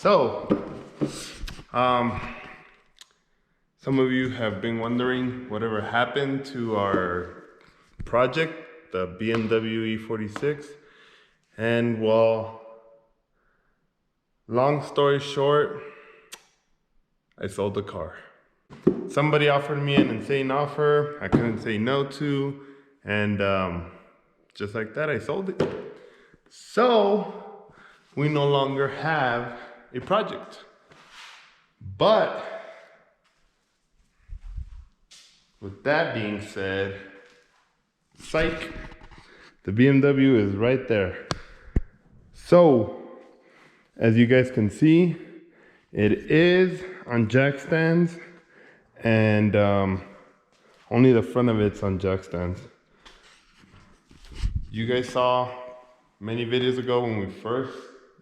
So, some of you have been wondering whatever happened to our project, the BMW E46. And well, long story short, I sold the car. Somebody offered me an insane offer I couldn't say no to, and just like that, I sold it. So, we no longer have a project. But, with that being said, psych, the BMW is right there. So, as you guys can see, it is on jack stands, and only the front of it's on jack stands. You guys saw many videos ago when we first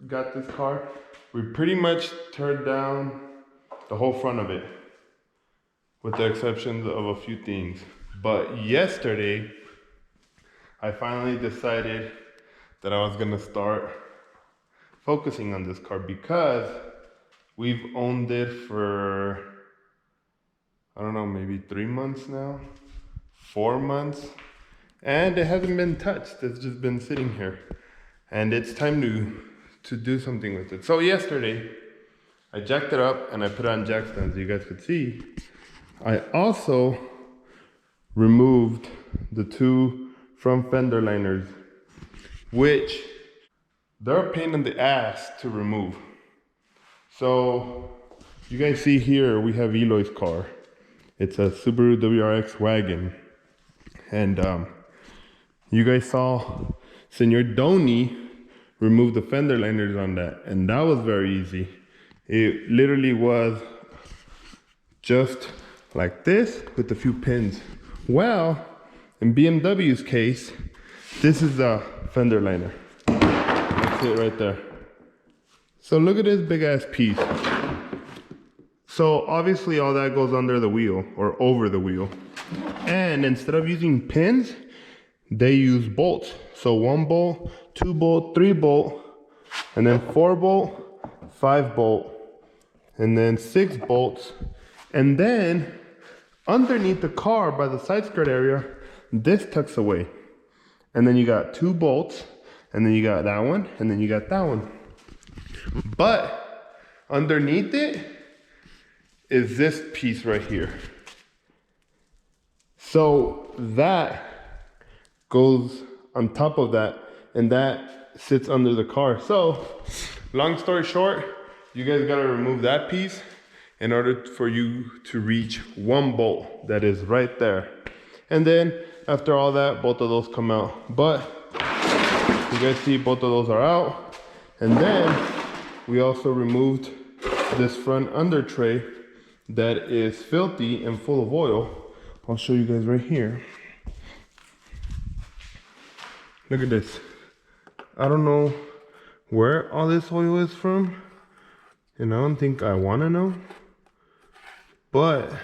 got this car, we pretty much tore down the whole front of it, with the exceptions of a few things. But yesterday, I finally decided that I was gonna start focusing on this car because we've owned it for, I don't know, maybe 3 months now, 4 months, and it hasn't been touched. It's just been sitting here, and it's time to do something with it. So yesterday, I jacked it up and I put it on jack stands, you guys could see. I also removed the 2 front fender liners, which they're a pain in the ass to remove. So you guys see here, we have Eloy's car. It's a Subaru WRX wagon. And you guys saw Senor Donny remove the fender liners on that. And that was very easy. It literally was just like this with a few pins. Well, in BMW's case, this is the fender liner. That's it right there. So look at this big ass piece. So obviously all that goes under the wheel or over the wheel. And instead of using pins, they use bolts. So 1 bolt, 2 bolt, 3 bolt, and then 4 bolt, 5 bolt, and then 6 bolts. And then underneath the car by the side skirt area, this tucks away. And then you got 2 bolts, and then you got that one, and then you got that one. But underneath it is this piece right here. So that goes on top of that, and that sits under the car. So long story short, you guys gotta remove that piece in order for you to reach 1 bolt that is right there. And then after all that, both of those come out. But you guys see both of those are out. And then we also removed this front under tray that is filthy and full of oil. I'll show you guys right here. Look at this. I don't know where all this oil is from, and I don't think I want to know, but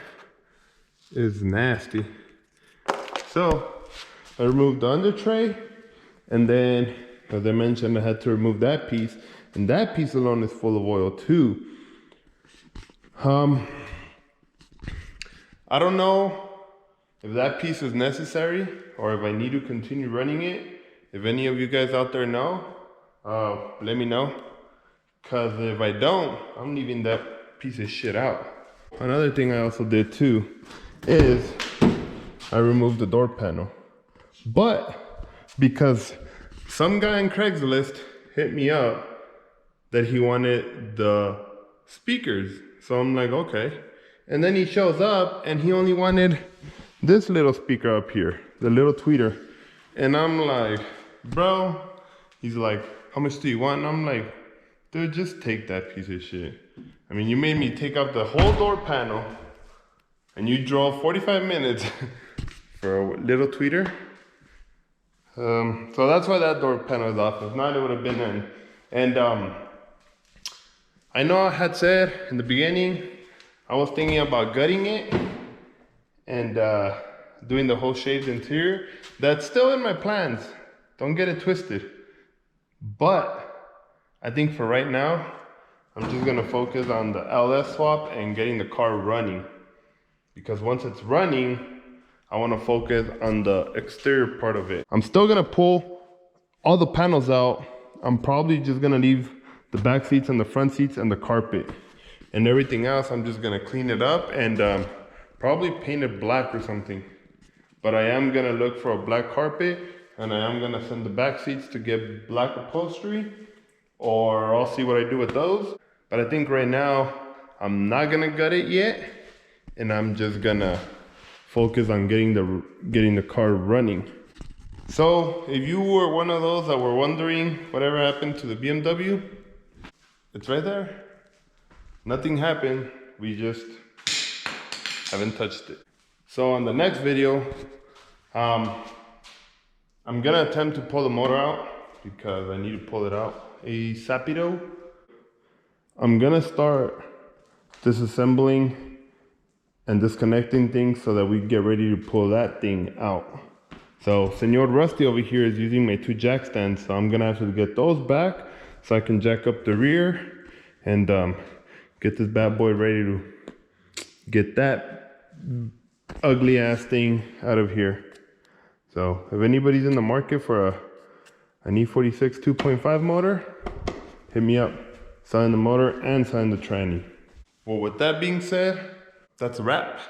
it's nasty. So I removed the under tray, and then as I mentioned, I had to remove that piece, and that piece alone is full of oil too. I don't know if that piece is necessary or if I need to continue running it. If any of you guys out there know, let me know. Cause if I don't, I'm leaving that piece of shit out. Another thing I also did too is I removed the door panel. But because some guy on Craigslist hit me up that he wanted the speakers. So I'm like, okay. And then he shows up and he only wanted this little speaker up here, the little tweeter. And I'm like, bro, he's like, how much do you want? And I'm like, dude, just take that piece of shit. I mean, you made me take out the whole door panel and you drove 45 minutes for a little tweeter. So that's why that door panel is off. If not, it would have been in. And I know I had said in the beginning, I was thinking about gutting it and doing the whole shaved interior. That's still in my plans. Don't get it twisted. But I think for right now, I'm just gonna focus on the LS swap and getting the car running. Because once it's running, I wanna focus on the exterior part of it. I'm still gonna pull all the panels out. I'm probably just gonna leave the back seats and the front seats and the carpet. And everything else, I'm just gonna clean it up and probably paint it black or something. But I am gonna look for a black carpet, and I am gonna send the back seats to get black upholstery, or I'll see what I do with those. But I think right now, I'm not gonna gut it yet, and I'm just gonna focus on getting the car running. So if you were one of those that were wondering whatever happened to the BMW, it's right there. Nothing happened, we just haven't touched it. So on the next video, I'm gonna attempt to pull the motor out because I need to pull it out ASAPido. I'm gonna start disassembling and disconnecting things so that we get ready to pull that thing out. So Senor Rusty over here is using my 2 jack stands, so I'm gonna have to get those back so I can jack up the rear and get this bad boy ready to get that ugly ass thing out of here. So if anybody's in the market for an E46 2.5 motor, hit me up. Selling the motor and selling the tranny. Well, with that being said, that's a wrap.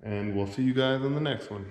And we'll see you guys on the next one.